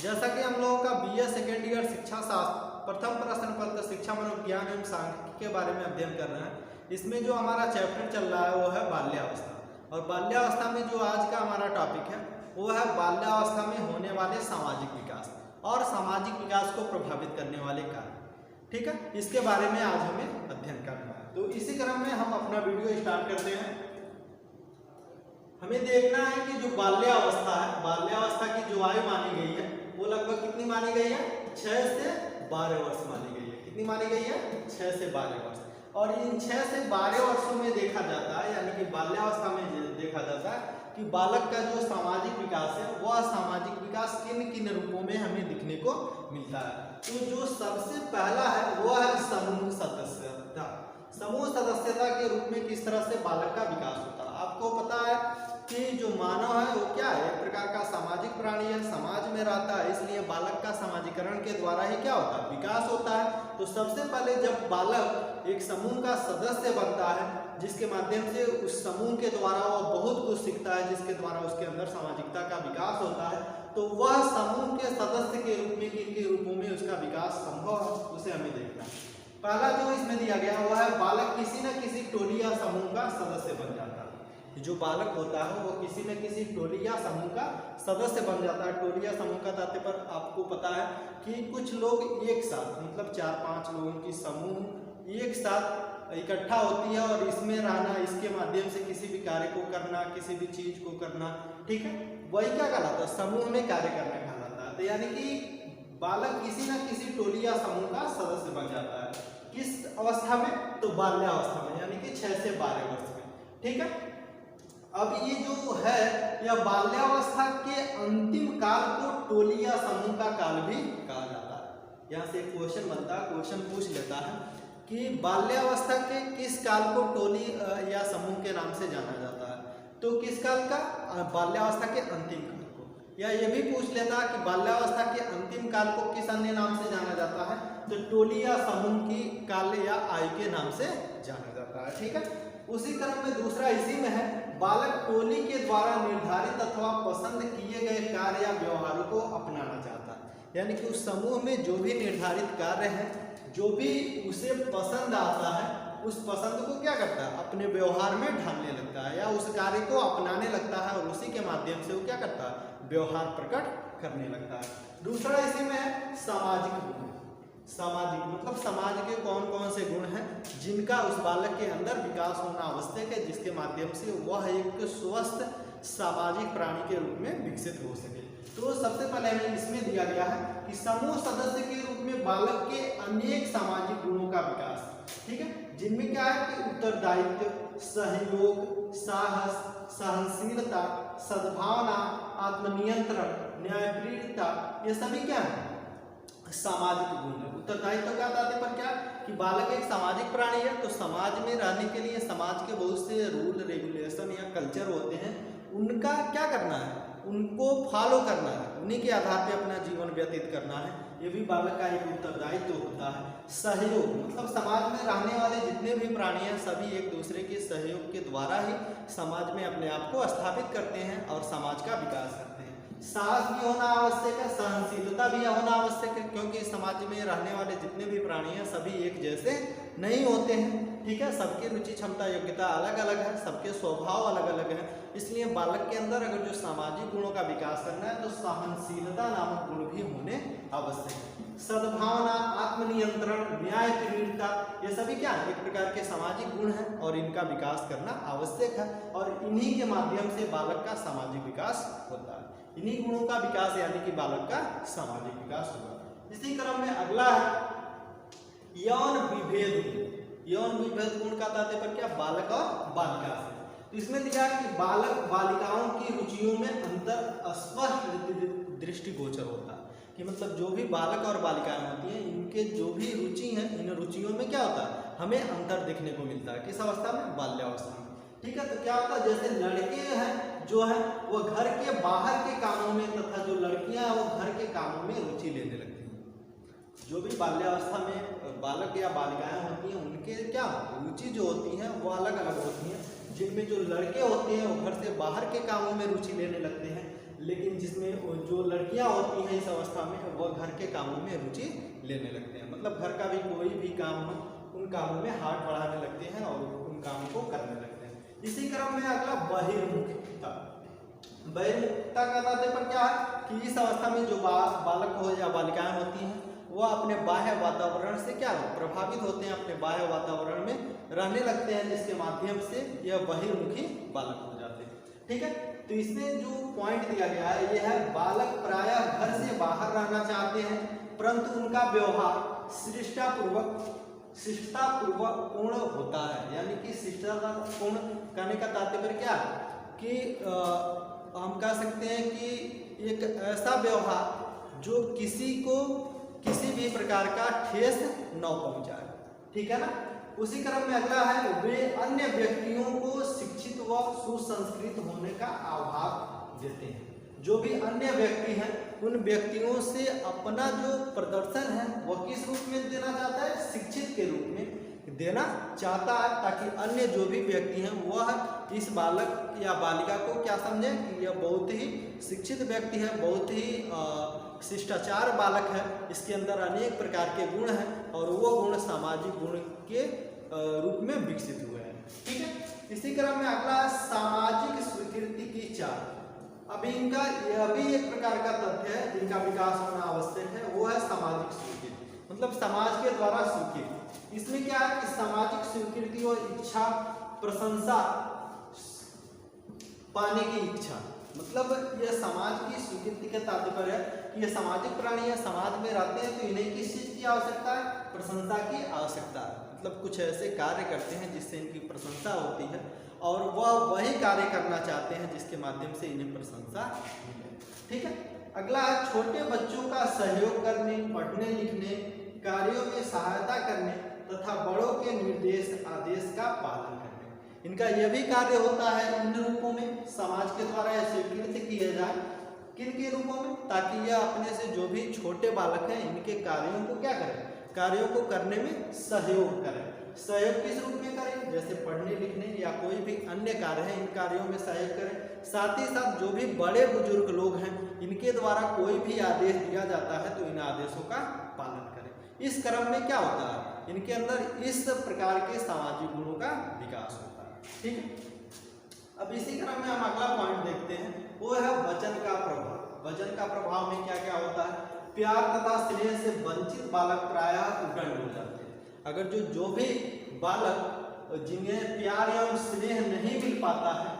जैसा कि हम लोगों का बीए सेकेंड ईयर शिक्षा शास्त्र प्रथम प्रश्न पत्र शिक्षा मनोविज्ञान एवं सांख्यिकी के बारे में अध्ययन कर रहे हैं। इसमें जो हमारा चैप्टर चल रहा है वो है बाल्यावस्था। और बाल्यावस्था में जो आज का हमारा टॉपिक है वो है बाल्यावस्था में होने वाले सामाजिक विकास और सामाजिक विकास को प्रभावित करने वाले कार्य। ठीक है, इसके बारे में आज हमें अध्ययन करना है। तो इसी क्रम में हम अपना वीडियो स्टार्ट करते हैं। हमें देखना है कि जो बाल्यावस्था है, बाल्यावस्था की जो आयु मानी गई है वो लगभग कितनी मानी गई है? 6 से 12 वर्ष मानी गई है। कितनी मानी गई है? 6 से 12 वर्ष। और इन 6 से 12 वर्षों में देखा जाता है, यानी कि बाल्यावस्था में देखा जाता है कि बालक का जो सामाजिक विकास है वह सामाजिक विकास किन किन रूपों में हमें दिखने को मिलता है। तो जो सबसे पहला है वह है समूह सदस्यता। समूह सदस्यता के रूप में किस तरह से बालक का विकास होता है। आपको पता है कि जो मानव है वो क्या है? एक प्रकार का सामाजिक प्राणी है, समाज में रहता है, इसलिए बालक का सामाजिकरण के द्वारा ही क्या होता है? विकास होता है। तो सबसे पहले जब बालक एक समूह का सदस्य बनता है, जिसके माध्यम से उस समूह के द्वारा वो बहुत कुछ सीखता है, जिसके द्वारा उसके अंदर सामाजिकता का विकास होता है, तो वह समूह के सदस्य के रूप में किन के रूपों में उसका विकास संभव है उसे हमें देखना है। पहला जो इसमें दिया गया वह है बालक किसी न किसी टोली या समूह का सदस्य बन जाता है। जो बालक होता है वो किसी न किसी टोली या समूह का सदस्य बन जाता है। टोली या समूह का तात्पर्य आपको पता है कि कुछ लोग एक साथ, मतलब 4-5 लोगों की समूह एक साथ इकट्ठा होती है और इसमें रहना, इसके माध्यम से किसी भी कार्य को करना, किसी भी चीज को करना। ठीक है, वही क्या कहलाता है? समूह में कार्य करना कहलाता है। तो यानी कि बालक किसी न किसी टोली या समूह का सदस्य बन जाता है। किस अवस्था में? तो बाल्यावस्था में, यानी कि 6 से 12 वर्ष में। ठीक है, अब ये जो है यह बाल्यावस्था के अंतिम काल को टोली या समूह का काल भी कहा जाता है। यहाँ से एक क्वेश्चन बनता है, क्वेश्चन पूछ लेता है कि बाल्यावस्था के किस काल को टोली या समूह के नाम से जाना जाता है। तो किस काल का? बाल्यावस्था के अंतिम काल को। या ये भी पूछ लेता है कि बाल्यावस्था के अंतिम काल को किस अन्य नाम से जाना जाता है। तो टोली या समूह की काल या आयु के नाम से जाना जाता है। ठीक है, उसी क्रम में दूसरा इसी में है बालक टोली के द्वारा निर्धारित अथवा पसंद किए गए कार्य या व्यवहारों को अपनाना चाहता है। यानी कि उस समूह में जो भी निर्धारित कार्य है, जो भी उसे पसंद आता है, उस पसंद को क्या करता है? अपने व्यवहार में ढालने लगता है या उस कार्य को अपनाने लगता है और उसी के माध्यम से वो क्या करता है? व्यवहार प्रकट करने लगता है। दूसरा इसी में है सामाजिक गुण। सामाजिक मतलब समाज के कौन कौन से गुण हैं जिनका उस बालक के अंदर विकास होना आवश्यक है, जिसके माध्यम से वह एक स्वस्थ सामाजिक प्राणी के रूप में विकसित हो सके। तो सबसे पहले हमें इसमें दिया गया है कि समूह सदस्य के रूप में बालक के अनेक सामाजिक गुणों का विकास। ठीक है, जिनमें क्या है कि उत्तरदायित्व, सहयोग, साहस, सहनशीलता, सद्भावना, आत्मनियंत्रण, न्यायप्रियता, ये सभी क्या है? सामाजिक गुण है। उत्तरदायित्व का तात्पर्य क्या? कि बालक एक सामाजिक प्राणी है, तो समाज में रहने के लिए समाज के बहुत से रूल रेगुलेशन या कल्चर होते हैं, उनका क्या करना है? उनको फॉलो करना है, उन्हीं के आधार पे अपना जीवन व्यतीत करना है। ये भी बालक का एक उत्तरदायित्व होता है। सहयोग मतलब समाज में रहने वाले जितने भी प्राणी हैं सभी एक दूसरे के सहयोग के द्वारा ही समाज में अपने आप को स्थापित करते हैं और समाज का विकास करते हैं। साहस भी होना आवश्यक है, सहनशीलता भी होना आवश्यक है, क्योंकि समाज में रहने वाले जितने भी प्राणी हैं सभी एक जैसे नहीं होते हैं। ठीक है, सबकी रुचि क्षमता योग्यता अलग अलग है, सबके स्वभाव अलग अलग है। इसलिए बालक के अंदर अगर जो सामाजिक गुणों का विकास करना है तो सहनशीलता नामक गुण भी होने आवश्यक है। सद्भावना, आत्मनियंत्रण, न्यायप्रियता, ये सभी क्या है? एक प्रकार के सामाजिक गुण हैं और इनका विकास करना आवश्यक है और इन्हीं के माध्यम से बालक का सामाजिक विकास होता है। इन्हीं गुणों का विकास यानी कि बालक का सामाजिक विकास होगा। इसी क्रम में अगला है यौन विभेद गुण। यौन विभेद गुण का तात्पर्य क्या? बालक और बालिका से। तो इसमें दिया कि बालक बालिकाओं की रुचियों में अंतर स्पष्ट दृष्टिगोचर होता है। कि मतलब जो भी बालक और बालिकाएं होती हैं इनके जो भी रुचि हैं, इन रुचियों में क्या होता है? हमें अंतर देखने को मिलता है। किस अवस्था में? बाल्यावस्था में। ठीक है, तो क्या होता है? जैसे लड़के हैं जो है वो घर के बाहर के कामों में तथा जो लड़कियां हैं वो घर के कामों में रुचि लेने लगती हैं। जो भी बाल्यावस्था में बालक या बालिकाएं होती हैं उनके क्या रुचि जो होती हैं वो अलग अलग होती हैं। जिनमें जो लड़के होते हैं वो घर से बाहर के कामों में रुचि लेने लगते हैं, लेकिन जिसमें वो जो लड़कियां होती हैं इस अवस्था में वह घर के कामों में रुचि लेने लगते हैं, मतलब घर का भी कोई भी काम हो उन कामों में हाथ बढ़ाने लगते हैं और उन कामों को करने लगते हैं। इसी क्रम में अगला बहिर्मुखता। बहिर्मुखता का तात्पर्य क्या है कि इस अवस्था में जो बालक हो या बालिकाएं होती हैं वह अपने बाह्य वातावरण से क्या प्रभावित होते हैं, अपने बाह्य वातावरण में रहने लगते हैं, जिसके माध्यम से यह बहिर्मुखी बालक हो जाते हैं। ठीक है, तो इसमें जो पॉइंट दिया गया है यह है बालक प्रायः घर से बाहर रहना चाहते हैं, परंतु उनका व्यवहार शिष्टतापूर्वक पूर्ण होता है। यानी कि शिष्टतापूर्ण करने का तात्पर्य क्या है कि हम कह सकते हैं कि एक ऐसा व्यवहार जो किसी को किसी भी प्रकार का ठेस न पहुंचाए। ठीक है ना। उसी क्रम में अगला है वे अन्य व्यक्तियों को शिक्षित व सुसंस्कृत होने का आभास देते हैं। जो भी अन्य व्यक्ति हैं उन व्यक्तियों से अपना जो प्रदर्शन है वह किस रूप में देना चाहता है, शिक्षित के रूप में देना चाहता है, ताकि अन्य जो भी व्यक्ति हैं वह इस बालक या बालिका को क्या समझे कि यह बहुत ही शिक्षित व्यक्ति है, बहुत ही शिष्टाचार बालक है, इसके अंदर अनेक प्रकार के गुण हैं और वो गुण सामाजिक गुण के रूप में विकसित हुए हैं। ठीक है, इसी क्रम में अगला सामाजिक स्वीकृति की चाह। अभी इनका यह भी एक प्रकार का तथ्य है जिनका विकास होना आवश्यक है, वो है सामाजिक स्वीकृति, मतलब समाज के द्वारा स्वीकृति। इसमें क्या है कि सामाजिक स्वीकृति और इच्छा, प्रशंसा पाने की इच्छा, मतलब यह समाज की स्वीकृति का तात्पर्य है कि ये सामाजिक प्राणी है, समाज में रहते हैं, तो इन्हें किस चीज की आवश्यकता है, प्रशंसा की आवश्यकता है। मतलब कुछ ऐसे कार्य करते हैं जिससे इनकी प्रशंसा होती है और वह वही कार्य करना चाहते हैं जिसके माध्यम से इन्हें प्रशंसा मिले। ठीक है, अगला है छोटे बच्चों का सहयोग करने, पढ़ने लिखने, कार्यों में सहायता करने तथा बड़ों के निर्देश आदेश का पालन करने। इनका यह भी कार्य होता है इन रूपों में, समाज के द्वारा यह स्वीकृत किया जाए किन के रूपों में, ताकि यह अपने से जो भी छोटे बालक हैं इनके कार्यों को क्या करें, कार्यों को करने में सहयोग करें। सहयोग किस रूप में करें, जैसे पढ़ने लिखने या कोई भी अन्य कार्य है इन कार्यों में सहयोग करें। साथ ही साथ जो भी बड़े बुजुर्ग लोग हैं इनके द्वारा कोई भी आदेश दिया जाता है तो इन आदेशों का पालन करें। इस क्रम में क्या होता है, इनके अंदर इस प्रकार के सामाजिक गुणों का विकास होता है। ठीक है, अब इसी क्रम में हम अगला पॉइंट देखते हैं, वो है वचन का प्रभाव। वचन का प्रभाव में क्या क्या होता है, प्यार तथा स्नेह से वंचित बालक प्रायः उद्दंड हो जाते हैं। अगर जो भी बालक जिन्हें प्यार एवं स्नेह नहीं मिल पाता है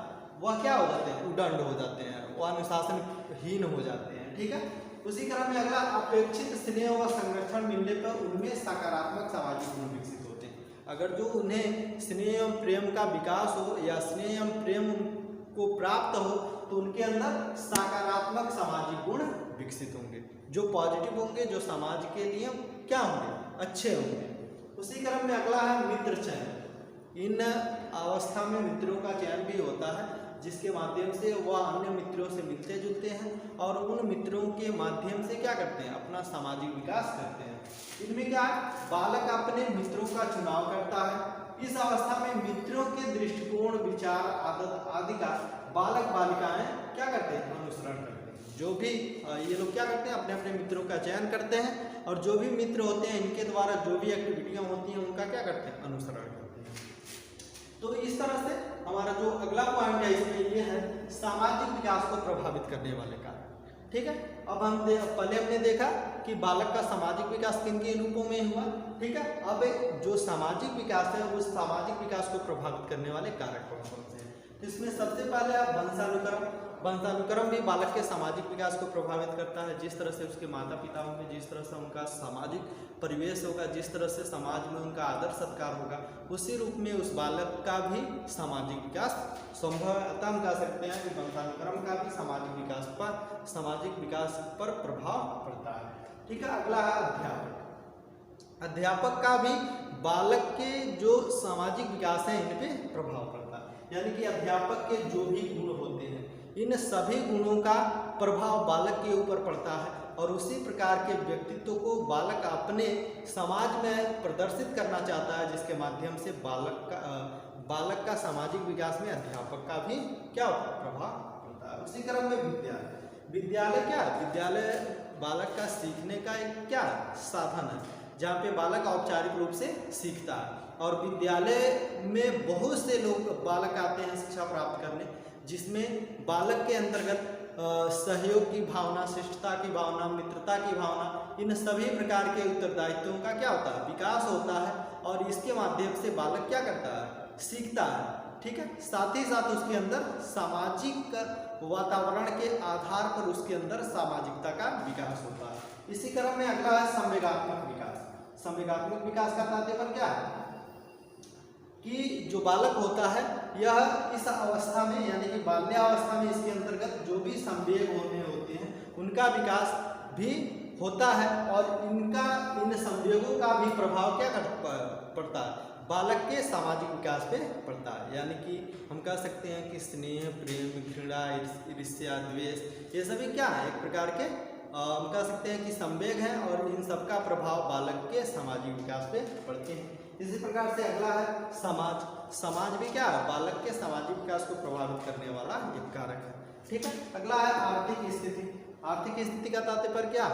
वह क्या हो जाते हैं, उद्दंड हो जाते हैं, वह अनुशासनहीन हो जाते हैं। ठीक है, उसी क्रम में अगला अपेक्षित स्नेह व संरक्षण मिलने पर उनमें सकारात्मक सामाजिक गुण विकसित होते हैं। अगर जो उन्हें स्नेह एवं प्रेम का विकास हो या स्नेह एवं प्रेम को प्राप्त हो तो उनके अंदर सकारात्मक सामाजिक गुण विकसित होंगे, जो पॉजिटिव होंगे, जो समाज के लिए क्या होंगे, अच्छे होंगे। उसी क्रम में अगला है मित्र चयन। इन अवस्था में मित्रों का चयन भी होता है जिसके माध्यम से वह अन्य मित्रों से मिलते जुलते हैं और उन मित्रों के माध्यम से क्या करते हैं, अपना सामाजिक विकास करते हैं। इनमें क्या है, बालक अपने मित्रों का चुनाव करता है। इस अवस्था में मित्रों के दृष्टिकोण, विचार, आदत आदि का बालक बालिकाएं क्या करते हैं, अनुसरण करते हैं। जो भी ये लोग क्या करते हैं, अपने अपने मित्रों का चयन करते हैं और जो भी मित्र होते हैं इनके द्वारा जो भी एक्टिविटियां होती हैं उनका क्या करते हैं, अनुसरण करते हैं। तो इस तरह से हमारा जो अगला पॉइंट है इसमें ये है सामाजिक विकास को प्रभावित करने वाले कार्य। ठीक है, अब हम पहले हमने देखा कि बालक का सामाजिक विकास किन के रूपों में हुआ। ठीक है, अब जो सामाजिक विकास है उस सामाजिक विकास को प्रभावित करने वाले कारक कौन कौन से हैं। तो इसमें सबसे पहले आप वंशानुक्रम। वंशानुक्रम भी बालक के सामाजिक विकास को प्रभावित करता है। जिस तरह से उसके माता पिता होंगे, जिस तरह से उनका सामाजिक परिवेश होगा, जिस तरह से समाज में उनका आदर सत्कार होगा, उसी रूप में उस बालक का भी सामाजिक विकास संभवतः हम कह सकते हैं कि वंशानुक्रम का भी सामाजिक विकास पर प्रभाव पड़ता है। ठीक है, अगला है अध्यापक। अध्यापक का भी बालक के जो सामाजिक विकास है इन पे प्रभाव पड़ता है। यानी कि अध्यापक के जो भी गुण होते हैं इन सभी गुणों का प्रभाव बालक के ऊपर पड़ता है और उसी प्रकार के व्यक्तित्व को बालक अपने समाज में प्रदर्शित करना चाहता है, जिसके माध्यम से बालक का सामाजिक विकास में अध्यापक का भी क्या प्रभाव पड़ता है। उसी क्रम में विद्यालय क्या है? विद्यालय बालक का सीखने का एक क्या साधन है, जहाँ पे बालक औपचारिक रूप से सीखता है। और विद्यालय में बहुत से लोग बालक आते हैं शिक्षा प्राप्त करने, जिसमें बालक के अंतर्गत सहयोग की भावना, शिष्टता की भावना, मित्रता की भावना, इन सभी प्रकार के उत्तरदायित्वों का क्या होता है? विकास होता है। और इसके माध्यम से बालक क्या करता है? सीखता है। ठीक है। साथ ही साथ उसके अंदर सामाजिक वातावरण के आधार पर उसके अंदर सामाजिकता का विकास होता है। इसी क्रम में अगला है संवेगात्मक विकास। संवेगात्मक विकास का तात्पर्य क्या है? कि जो बालक होता है यह इस अवस्था में यानी कि बाल्यावस्था में इसके अंतर्गत जो भी संवेग होते हैं उनका विकास भी होता है, और इन संवेगों का भी प्रभाव क्या पड़ता है? बालक के सामाजिक विकास पे पड़ता है। यानी कि हम कह सकते हैं कि स्नेह, प्रेम, घृणा, ईर्ष्या, द्वेष, ये सभी क्या है? एक प्रकार के हम कह सकते हैं कि संवेग हैं, और इन सबका प्रभाव बालक के सामाजिक विकास पे पड़ते हैं। इसी प्रकार से अगला है समाज। समाज भी क्या है? बालक के सामाजिक विकास को प्रभावित करने वाला एक कारक है। ठीक है। अगला है आर्थिक स्थिति। आर्थिक स्थिति का तात्पर्य क्या?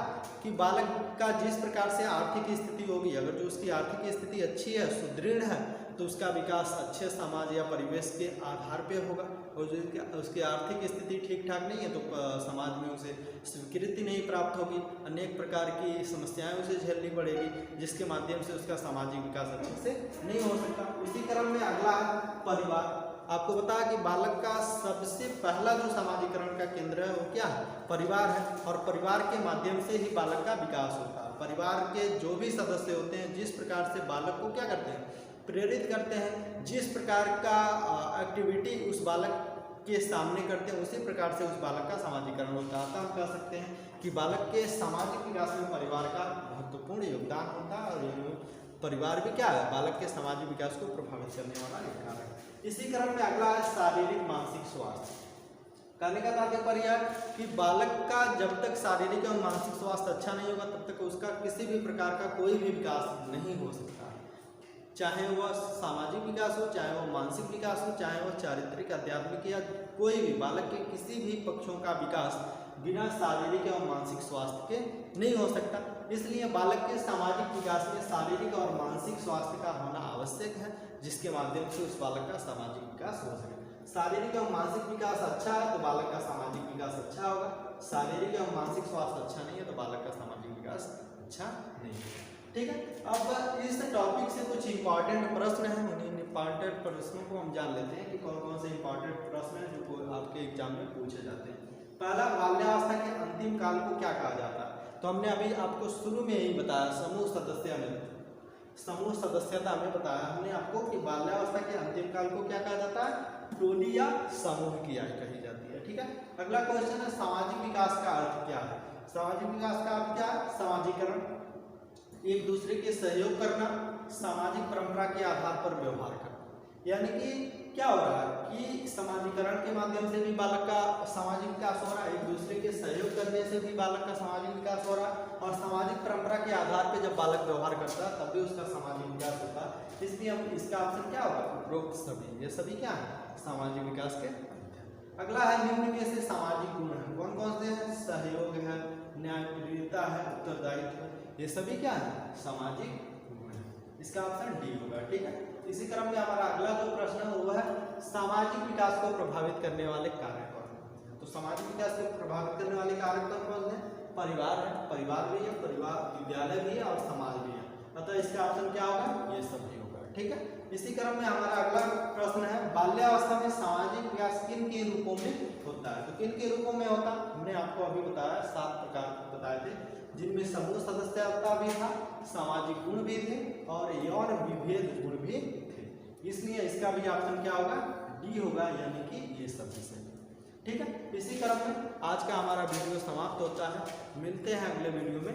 कि बालक का जिस प्रकार से आर्थिक स्थिति होगी, अगर जो उसकी आर्थिक स्थिति अच्छी है, सुदृढ़ है, तो उसका विकास अच्छे समाज या परिवेश के आधार पे होगा। और जो उसकी आर्थिक स्थिति ठीक ठाक नहीं है तो समाज में उसे स्वीकृति नहीं प्राप्त होगी, अनेक प्रकार की समस्याएं उसे झेलनी पड़ेगी, जिसके माध्यम से उसका सामाजिक विकास अच्छे से नहीं हो सकता। उसी क्रम में अगला है परिवार। आपको बताया कि बालक का सबसे पहला जो समाजीकरण का केंद्र है वो क्या है? परिवार है। और परिवार के माध्यम से ही बालक का विकास होता है। परिवार के जो भी सदस्य होते हैं जिस प्रकार से बालक को क्या करते हैं? प्रेरित करते हैं, जिस प्रकार का एक्टिविटी उस बालक के सामने करते हैं उसी प्रकार से उस बालक का समाजीकरण होता है। हम कह सकते हैं कि बालक के सामाजिक विकास में परिवार का महत्वपूर्ण योगदान होता है, और परिवार भी क्या है? बालक के सामाजिक विकास को प्रभावित करने वाला एक कारक है। इसी क्रम में अगला है शारीरिक मानसिक स्वास्थ्य। कहने का तात्पर्य है कि बालक का जब तक शारीरिक और मानसिक स्वास्थ्य अच्छा नहीं होगा तब तक उसका किसी भी प्रकार का कोई भी विकास नहीं हो सकता, चाहे वह सामाजिक विकास हो, चाहे वह मानसिक विकास हो, चाहे वह चारित्रिक, आध्यात्मिक या कोई भी। बालक के किसी भी पक्षों का विकास बिना शारीरिक और मानसिक स्वास्थ्य के नहीं हो सकता। इसलिए बालक के सामाजिक विकास में शारीरिक और मानसिक स्वास्थ्य का होना आवश्यक है, जिसके माध्यम से उस बालक का सामाजिक विकास हो सके। शारीरिक और मानसिक विकास अच्छा है तो बालक का सामाजिक विकास अच्छा होगा, शारीरिक और मानसिक स्वास्थ्य अच्छा नहीं है तो बालक का सामाजिक विकास अच्छा नहीं होगा। ठीक है। अब इस टॉपिक से कुछ इंपॉर्टेंट प्रश्न हैं, उन्हीं इंपॉर्टेंट प्रश्नों को हम जान लेते हैं कि कौन कौन से इंपॉर्टेंट प्रश्न हैं जो आपके एग्जाम में पूछे जाते हैं। पहला, बाल्यावस्था के अंतिम काल को क्या कहा जाता है? तो हमने अभी आपको शुरू में ही बताया, समूह सदस्यता में बताया हमने आपको कि बाल्यावस्था के अंतिम काल को क्या कहा जाता है? टोली या समूह की आयु कही जाती है। ठीक है। अगला क्वेश्चन है, सामाजिक विकास का अर्थ क्या है? सामाजिक विकास का अर्थ क्या है? समाजीकरण, एक दूसरे के सहयोग करना, सामाजिक परंपरा के आधार पर व्यवहार करना। यानी कि क्या हो रहा है कि समाजीकरण के माध्यम से भी बालक का सामाजिक विकास हो रहा है, एक दूसरे के सहयोग करने से भी बालक का सामाजिक विकास हो रहा है, और सामाजिक परंपरा के आधार पर जब बालक व्यवहार करता है तब भी उसका सामाजिक विकास होता है। इसलिए हम इसका ऑप्शन क्या होगा? उपरोक्त सभी। ये सभी क्या है? सामाजिक विकास के। अगला है, निम्न में से सामाजिक गुण है कौन कौन से हैं? सहयोग है, न्यायप्रियता है, उत्तरदायित्व, ये सभी क्या है? सामाजिक गुण है। इसका ऑप्शन डी होगा। ठीक है। इसी क्रम में हमारा अगला जो प्रश्न है वो है, सामाजिक विकास को प्रभावित करने वाले कारक कौन कौन से? तो सामाजिक विकास को प्रभावित करने वाले कारक कौन कौन से? परिवार है, परिवार भी है, परिवार विद्यालय भी है और समाज भी है। अतः इसका ऑप्शन क्या होगा? ये सभी होगा। ठीक है। इसी क्रम में हमारा अगला प्रश्न है, बाल्यावस्था में सामाजिक विकास किन के रूपों में होता है? तो किन के रूपों में होता? हमने आपको अभी बताया 7 प्रकार बताए थे, जिनमें समूह सदस्यता भी था, सामाजिक गुण भी थे और यौन विभेद गुण भी थे। इसलिए इसका भी ऑप्शन क्या होगा? डी होगा, यानी कि ये सभी से। ठीक है। इसी क्रम में आज का हमारा वीडियो समाप्त होता है। मिलते हैं अगले वीडियो में।